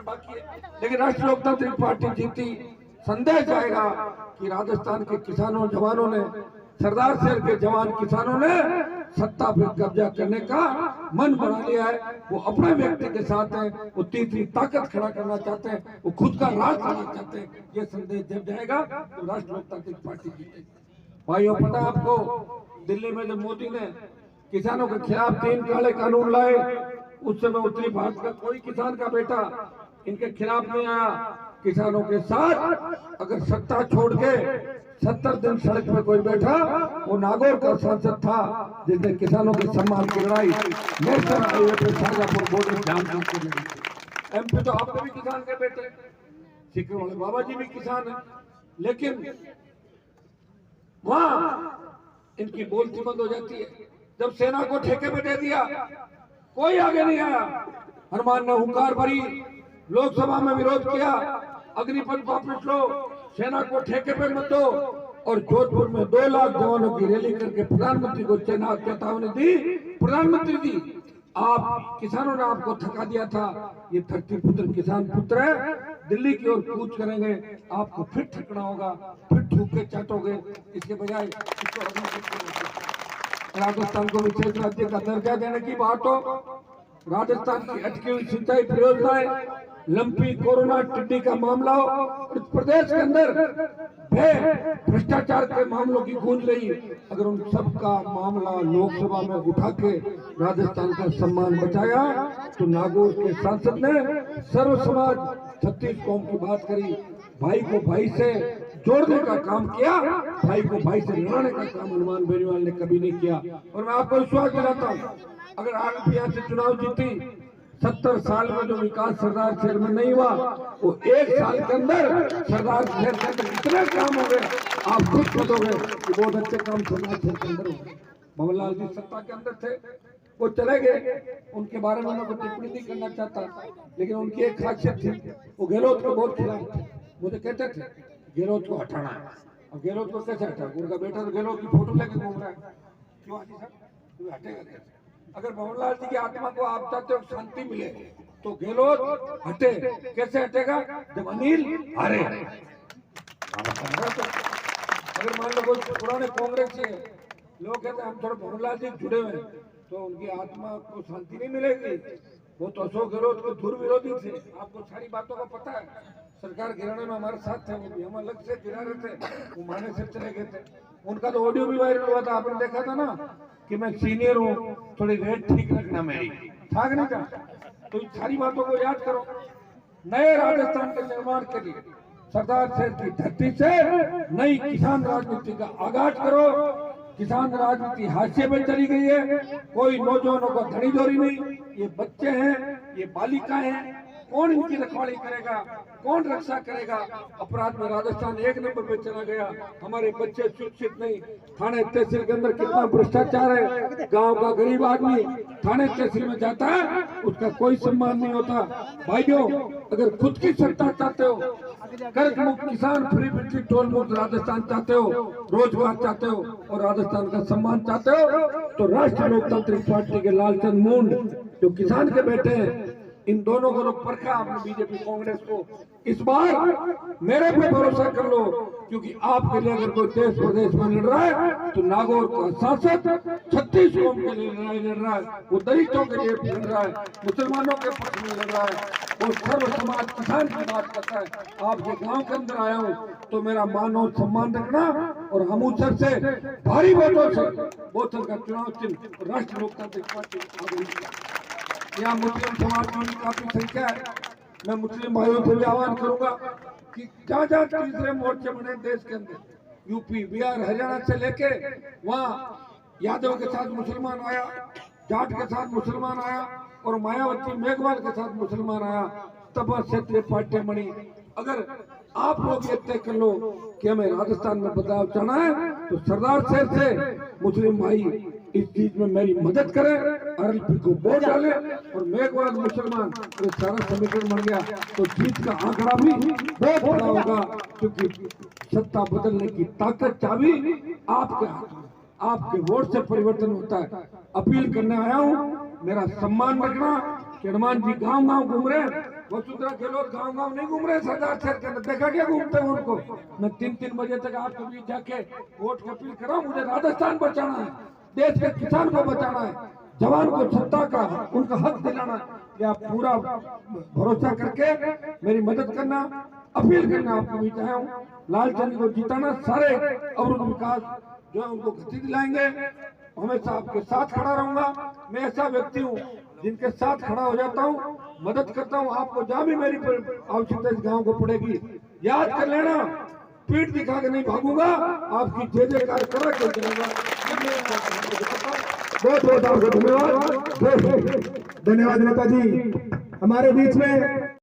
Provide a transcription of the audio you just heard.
बाकी है, लेकिन राष्ट्रीय लोकतांत्रिक पार्टी जीती। संदेश आएगा कि राजस्थान के किसानों जवानों ने, सरदार शहर के जवान किसानों ने सत्ता पर कब्जा करने का मन बना लिया है। वो अपने व्यक्ति के साथ हैं, वो तीसरी ताकत खड़ा करना चाहते हैं, वो खुद का राज करना चाहते हैं। ये संदेश जब जाएगा तो राष्ट्रीय लोकतांत्रिक पार्टी जीतेगी। भाइयों, पता है आपको, दिल्ली में जब मोदी ने किसानों के खिलाफ 3 काले कानून लाए, उस समय उत्तरी भारत का कोई किसान का बेटा इनके खिलाफ नहीं आया। किसानों के साथ अगर सत्ता छोड़ के 70 दिन सड़क पे कोई बैठा, वो नागौर का सांसद था जिसने किसानों के सम्मान की लड़ाई नेशनल हाईवे पे शाजापुर बॉर्डर जाम करके लड़ी। एमपी तो आपके भी किसान के बेटे, सिक्किम वाले बाबा जी भी किसान है, लेकिन वहां इनकी बोलती बंद हो जाती है। जब सेना को ठेके पे दे दिया, कोई आगे नहीं आया। हनुमान ने हुंकार भरी, लोकसभा में विरोध किया, अग्निपथ वापस लो, सेना को ठेके पे मत दो, और जोधपुर में 2 लाख जवानों की रैली करके प्रधानमंत्री को चेतावनी दी। प्रधानमंत्री जी, आप किसानों ने आपको थका दिया था, ये धरती पुत्र किसान पुत्र है, दिल्ली की ओर कूच करेंगे, आपको फिर थकना होगा, फिर ठूक के चाटोगे। इसके बजाय राजस्थान को विशेष राज्य का दर्जा देने की बात हो, राजस्थान की अटकी हुई सिंचाई परियोजनाएं, लंपी कोरोना टिड्डी का मामला हो, और प्रदेश के अंदर भ्रष्टाचार के मामलों की गूंज रही, अगर उन सब का मामला लोकसभा में उठा के राजस्थान का सम्मान बचाया, तो नागौर के सांसद ने सर्व समाज 36 कौम की बात करी, भाई को भाई से जोड़ने का काम किया, भाई को भाई से लड़ाने का काम हनुमान बेनीवाल ने कभी नहीं किया। और मैं आपको विश्वास दिलाता हूँ, अगर आप यहाँ से चुनाव जीती, 70 साल में जो विकास सरदार शहर में नहीं हुआ, वो 1 साल के अंदर सरदार शहर के अंदर इतने काम हो गए, आप खुद खोदोगे कि बहुत अच्छे काम सरदार शहर के अंदर हो गए। भंवरलाल जी सत्ता के अंदर थे, वो चले गए, उनके बारे में मैं कोई टिप्पणी नहीं करना चाहता, लेकिन उनकी एक खासियत थी, वो गहलोत को बहुत खिलाफ थे। मुझे कहते थे गहलोत को हटाना है। अब गहलोत को कैसे हटा? उनका बेटा तो गहलोत की फोटो लेके घूम रहा है, क्यों हाजी साहब, तुम्हें हटेगा कैसे? अगर भंवरलाल जी की आत्मा को आप चाहते हो शांति मिले, तो गहलोत हटे। कैसे हटेगा? जब अनिल हारे। अगर मान लो कोई पुराने कांग्रेस से लोग कहते हैं हम थोड़े भंवरलाल जी जुड़े हुए हैं, तो उनकी आत्मा को शांति नहीं मिलेगी। वो तो अशोक गहलोत के धुर विरोधी थे, आपको सारी बातों का पता है। सरकार गिराने में हमारे साथ थे, वो भी हम अलग से गिरा रहे थे, वो माने से चले गए थे। उनका तो ऑडियो भी वायरल हुआ था, आपने देखा था ना, कि मैं सीनियर हूँ, थोड़ी रेट ठीक रखना मेरी, था नहीं था? तो इन सारी बातों को याद करो। नए राजस्थान के निर्माण के लिए सरदार शहर की धरती से नई किसान राजनीति का आगाज करो। किसान राजनीति हाशिए पे चली गई है, कोई नौजवानों का धड़ीधोरी नहीं, ये बच्चे हैं, ये बालिकाएं हैं, कौन इनकी रखवाली करेगा, कौन रक्षा करेगा? अपराध में राजस्थान 1 नंबर पे चला गया, हमारे बच्चे सुरक्षित नहीं। थाने तहसील के अंदर कितना भ्रष्टाचार है, गांव का गरीब आदमी थाने तहसील में जाता है, उसका कोई सम्मान नहीं होता। भाइयों, अगर खुद की सत्ता चाहते हो, कर्ज मुक्त किसान, फ्री बिजली, टोल मुक्त राजस्थान चाहते हो, रोजगार चाहते हो और राजस्थान का सम्मान चाहते हो, तो राष्ट्रीय लोकतांत्रिक पार्टी के लालचंद मुंड जो किसान के बेटे हैं, इन दोनों को परखा आपने बीजेपी कांग्रेस को। इस बार मेरे पे भरोसा कर लो, क्योंकि आपके लिए अगर कोई देश प्रदेश में लड़ रहा है, तो नागौर का सांसद 36 कौम के लिए लड़ाई लड़ रहा है, वो दलितों के लिए लड़ रहा है, मुसलमानों के पक्ष में लड़ रहा है, वो सर्व समाज किसान की बात करता है। आपके गांव के अंदर आया हूँ, तो मेरा मान और सम्मान रखना, और हमूसर से भारी वोटों से बोतल का चुनाव चिन्ह राष्ट्रीय लोकतांत्रिक पार्टी। यहाँ मुस्लिम समाज की काफी संख्या है, मैं मुस्लिम भाइयों से भी आह्वान करूंगा कि जहाँ जहाँ तीसरे मोर्चे बने देश के अंदर, यूपी, बिहार, हरियाणा से लेके वहाँ यादव के साथ मुसलमान आया, जाट के साथ मुसलमान आया, और मायावती मेघवाल के साथ मुसलमान आया, तब क्षेत्रीय पार्टियां बनी। अगर आप लोग ये तय कर लो कि हमें राजस्थान में बदलाव चाहना है, तो सरदार शहर से मुस्लिम भाई इस चीज में मेरी मदद करें, आरएलपी को वोट डालें, और मेघवाल मुसलमान तो सारा समीकरण बन गया, तो जीत का आंकड़ा भी बहुत बड़ा होगा, क्योंकि सत्ता बदलने की ताकत चाबी आपके हाथ में, आपके वोट से परिवर्तन होता है। अपील करने आया हूँ, मेरा सम्मान रखना, हनुमान जी गांव गांव घूम रहे हैं, वसुंधरा गहलोत गांव गांव नहीं घूम रहे सरदार शहर के अंदर, देखा क्या घूमते हैं उनको। मैं 3-3 बजे तक आपके बीच जाके वोट की अपील कर रहा हूँ। मुझे राजस्थान बचाना है, देश के किसान को बचाना है, जवान को सत्ता का उनका हक दिलाना है। ये आप पूरा भरोसा करके मेरी मदद करना, अपील करना आपके बीच आया हूँ। लालचंद को जिताना, सारे अवरुद्ध विकास जो है उनको गति दिलाएंगे। हमेशा आपके साथ खड़ा रहूंगा। मैं ऐसा व्यक्ति हूँ जिनके साथ खड़ा हो जाता हूँ, मदद करता हूँ। आपको जहाँ भी मेरी आवश्यकता इस गांव को पड़ेगी याद कर लेना, पीठ दिखा के नहीं भागूंगा, आपकी जय जयकार करा के चलूंगा। बहुत बहुत आपका धन्यवाद। धन्यवाद नेताजी। हमारे बीच में